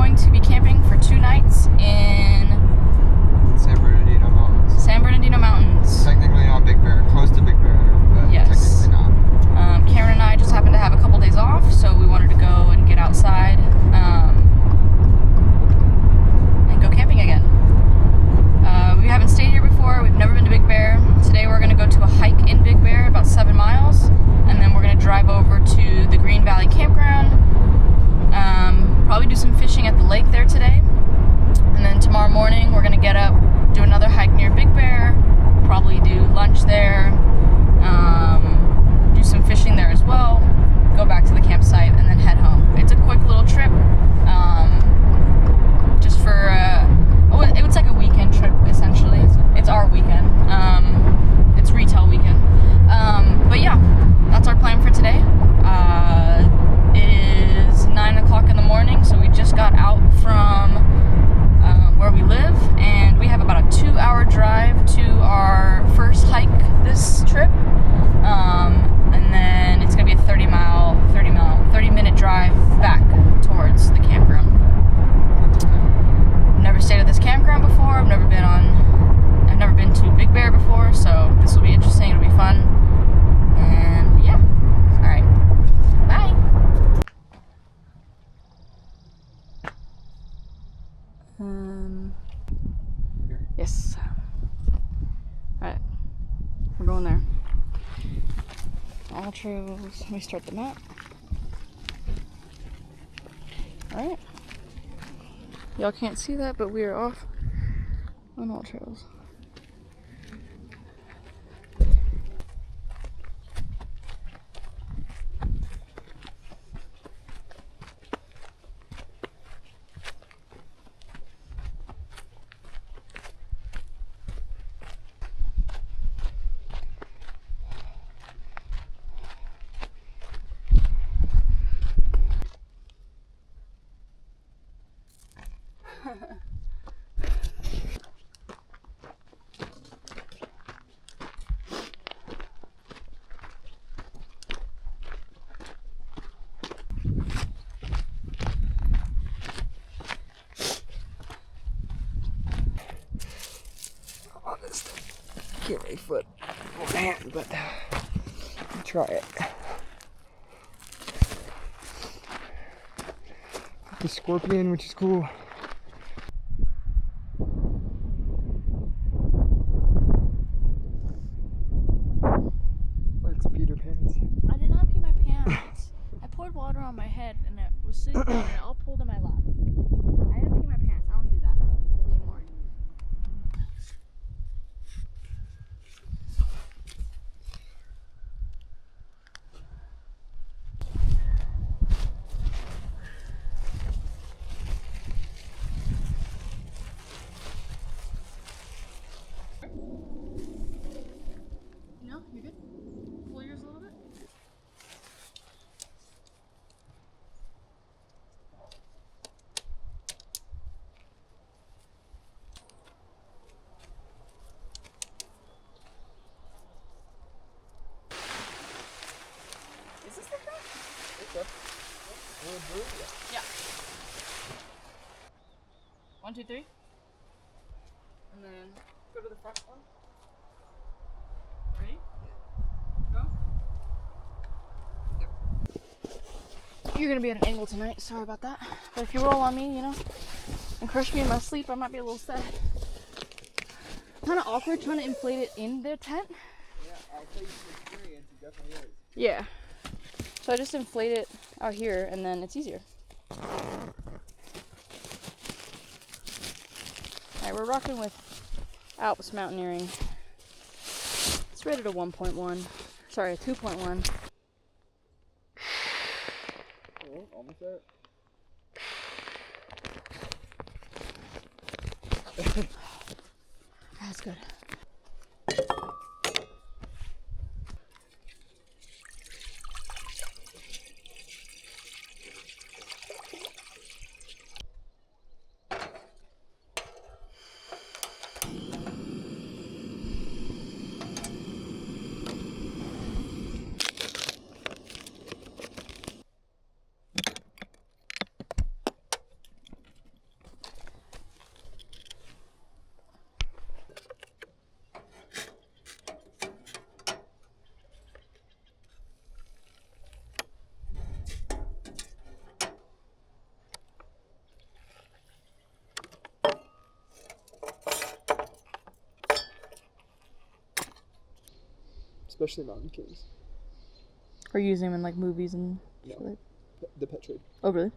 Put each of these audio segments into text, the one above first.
going to be camping for 2 nights in San Bernardino Mountains. Technically not Big Bear, close to Big Bear, but Yes. technically not. Cameron and I just happened to have a couple days off, so we wanted to go and get outside and go camping again. We haven't stayed here before. We've never been to Big Bear. Today we're going to go to a hike in Big Bear, about 7 miles, and then we're going to drive over to the Green Valley campground. Probably do some fishing at the lake there today. And then tomorrow morning we're going to get up, do another hike near Big Bear, probably do lunch there, do some fishing there as well, go back to the campsite, and then head home. It's a quick little trip, just for, it's like a weekend trip, essentially. It's our weekend. It's retail weekend. But yeah, that's our plan for today. It is 9 o'clock in the morning, so we just got out from where we live, and we have about a 2-hour drive to our first hike this trip, and then it's gonna be a 30-minute drive back towards the campground. I've never stayed at this campground before. I've never been to Big Bear before, so this will be interesting. It'll be fun, and yeah. All right, bye. Yes. Alright. We're going there. All trails. Let me start the map. Alright. Y'all can't see that, but we are off on all trails. On this thing. Get my foot on my hand, but I'll try it. The scorpion, which is cool. Lex Peter Pants. I did not pee my pants. I poured water on my head and it was sitting there and it all pulled in my lap. I didn't pee my pants. I don't do that anymore. No, you're good. Pull yours a little bit. Is this the front? Yeah. 1, 2, 3. And then go to the front one. Ready? Go. You're gonna be at an angle tonight. Sorry about that. But if you roll on me, and crush me in my sleep, I might be a little sad. Kind of awkward trying to inflate it in their tent. Yeah, I'll tell you from experience, it definitely is. Yeah. So I just inflate it out here, and then it's easier. Alright, we're rocking with Alps Mountaineering. It's rated a 1.1. Sorry, a 2.1. Oh, almost there. That's good. especially Mountain Kings. Are you using them in like movies and No. shit? The pet trade. Oh, really?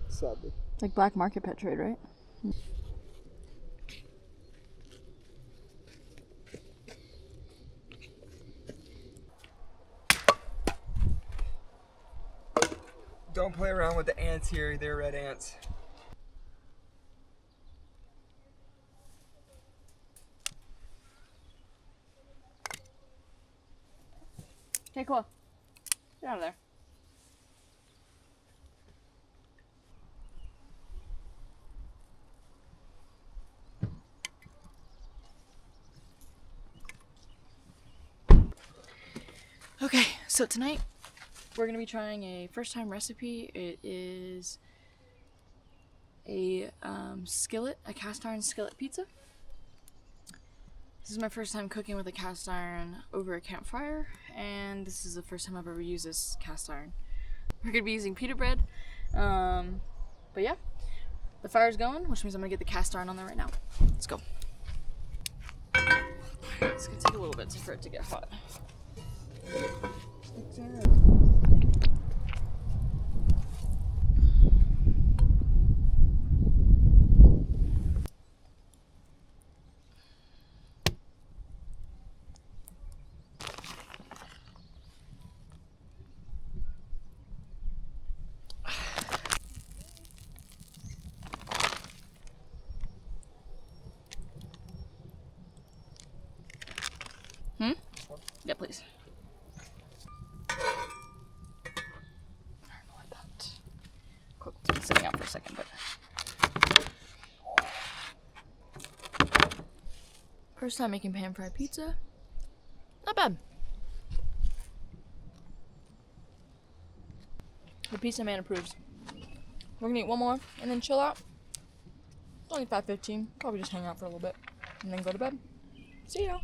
Sadly. Like black market pet trade, right? Don't play around with the ants here. They're red ants. Okay, cool. Get out of there. Okay, so tonight we're gonna be trying a first-time recipe. It is a skillet, a cast iron skillet pizza. This is my first time cooking with a cast iron over a campfire, and this is the first time I've ever used this cast iron. We're gonna be using pita bread, but yeah, the fire's going, which means I'm gonna get the cast iron on there right now. Let's go. It's gonna take a little bit for it to get hot. Yeah, please. Let that cook. It's been sitting out for a second, but first time making pan fried pizza. Not bad. The pizza man approves. We're gonna eat one more and then chill out. It's only 5:15. Probably just hang out for a little bit and then go to bed. See ya.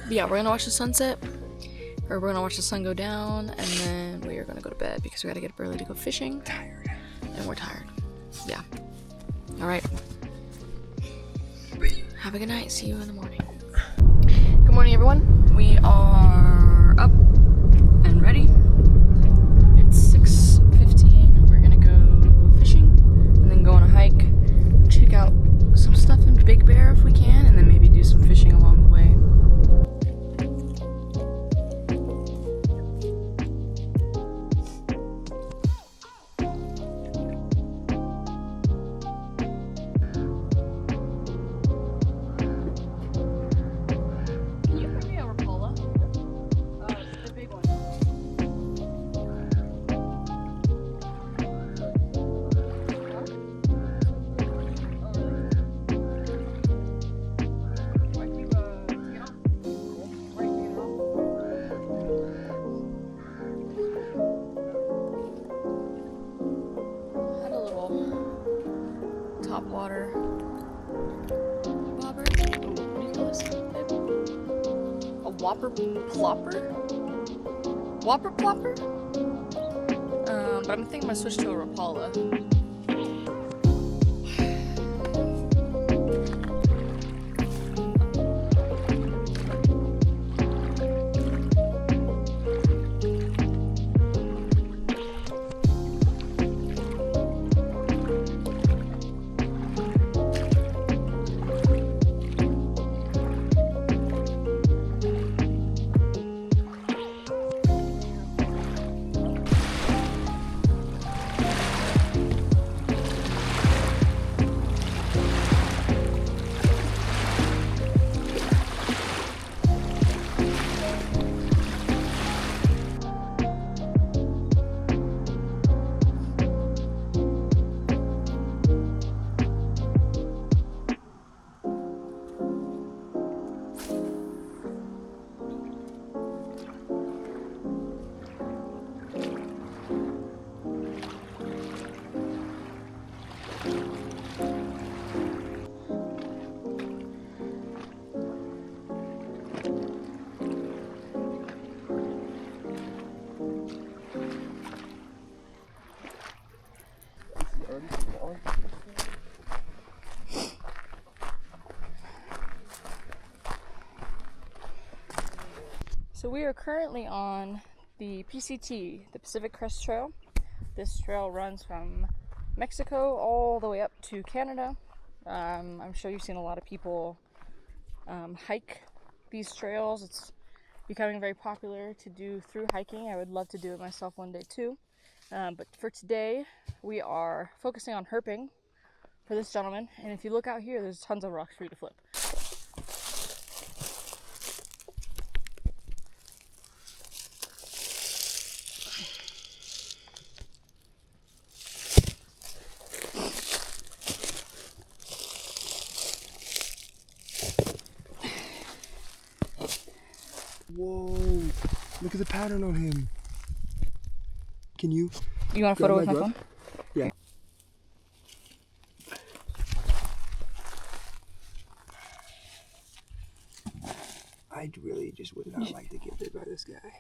Yeah, we're gonna watch the sunset, or we're gonna watch the sun go down, and then we are gonna go to bed because we gotta get up early to go fishing. Tired. And we're tired. Yeah. All right. Have a good night. See you in the morning. Good morning, everyone. We are up and ready. It's 6:15. We're gonna go fishing, and then go on a hike, check out some stuff in Big Bear if we can, and then maybe do some fishing along the way. Top water bobber. Ooh, what do you call this? A whopper plopper? Whopper plopper? But I'm thinking I'm gonna switch to a Rapala. So we are currently on the PCT, the Pacific Crest Trail. This trail runs from Mexico all the way up to Canada. I'm sure you've seen a lot of people hike these trails. It's becoming very popular to do through hiking. I would love to do it myself one day too. But for today, we are focusing on herping for this gentleman. And if you look out here, there's tons of rocks for you to flip. Whoa, look at the pattern on him. Can you? You want a photo with my phone? Yeah. I really just would not like to get bit by this guy.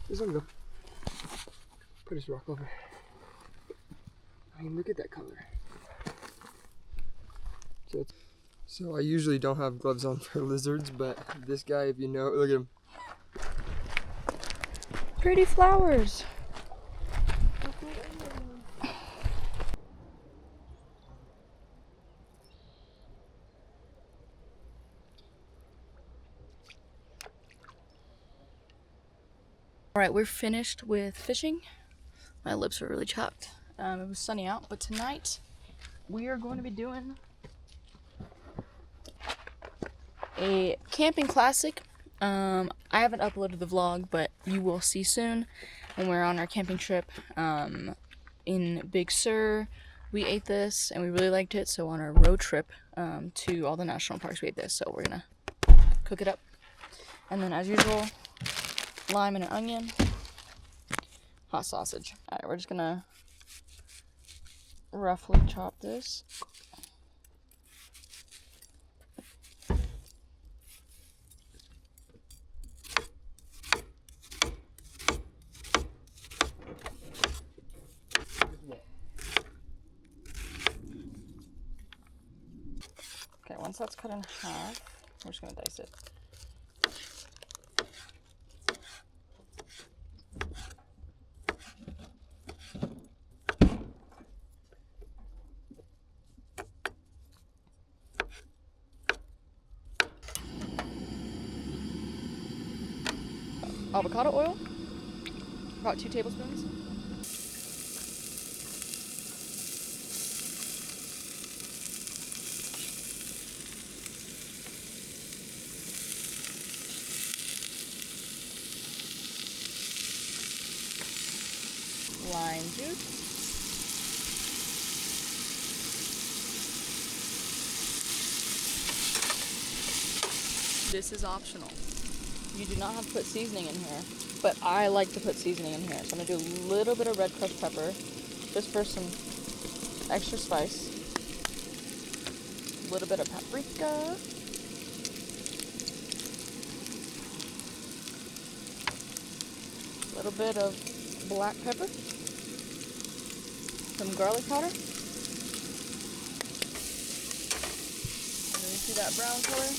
Just let him go. Put his rock over. I mean, look at that color. So I usually don't have gloves on for lizards, but this guy, if you know, look at him. Pretty flowers. Alright, we're finished with fishing. My lips are really chapped. It was sunny out, but tonight we are going to be doing a camping classic. I haven't uploaded the vlog, but you will see soon when we're on our camping trip in Big Sur. We ate this and we really liked it, so on our road trip to all the national parks we ate this, so we're gonna cook it up. And then as usual, lime and an onion, hot sausage. Alright, we're just gonna roughly chop this. Okay, once that's cut in half, we're just gonna dice it. Avocado oil, about 2 tablespoons. Lime juice. This is optional. You do not have to put seasoning in here, but I like to put seasoning in here. So I'm gonna do a little bit of red crushed pepper, just for some extra spice. A little bit of paprika. A little bit of black pepper. Some garlic powder. And then you see that brown color?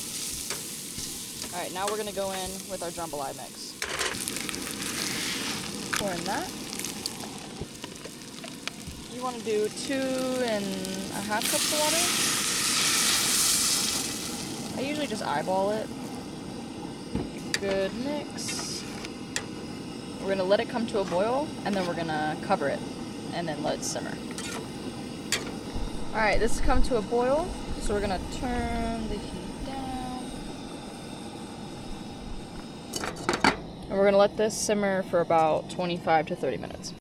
Alright, now we're going to go in with our jambalaya mix. Pour in that. You want to do 2.5 cups of water. I usually just eyeball it. Good mix. We're going to let it come to a boil, and then we're going to cover it, and then let it simmer. Alright, this has come to a boil, so we're going to turn the heat down. And we're going to let this simmer for about 25 to 30 minutes.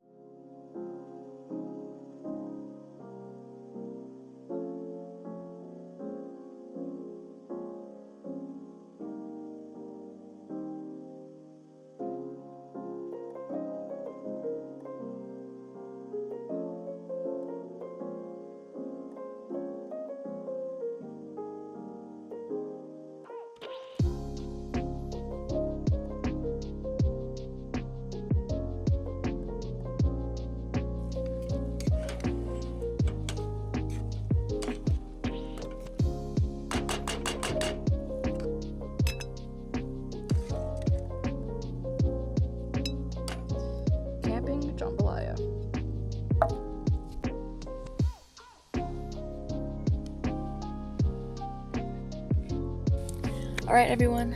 Alright everyone,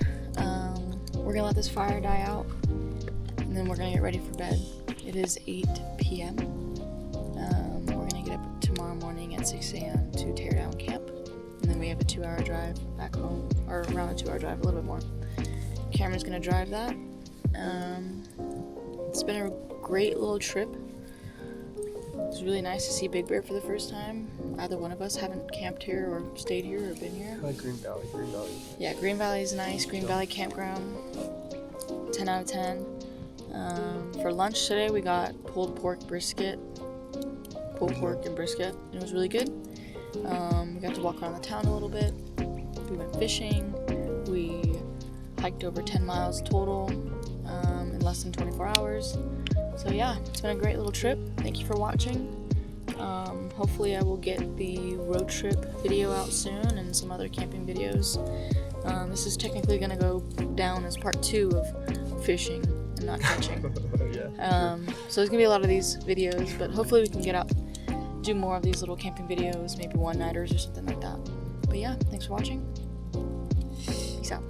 we're gonna let this fire die out and then we're gonna get ready for bed. It is 8 p.m. We're gonna get up tomorrow morning at 6 a.m. to tear down camp, and then we have a 2-hour drive back home, or around a 2-hour drive, a little bit more. Cameron's gonna drive that. It's been a great little trip. It's really nice to see Big Bear for the first time. Either one of us haven't camped here or stayed here or been here. I like Green Valley. Yeah, Green Valley is nice. Green Valley campground, 10 out of 10. For lunch today, we got pulled pork and brisket. It was really good. We got to walk around the town a little bit. We went fishing. We hiked over 10 miles total in less than 24 hours. So yeah, it's been a great little trip. Thank you for watching. Hopefully I will get the road trip video out soon and some other camping videos. This is technically going to go down as part 2 of fishing and not catching. Yeah. So there's going to be a lot of these videos, but hopefully we can get out, do more of these little camping videos, maybe one-nighters or something like that. But yeah, thanks for watching. Peace out.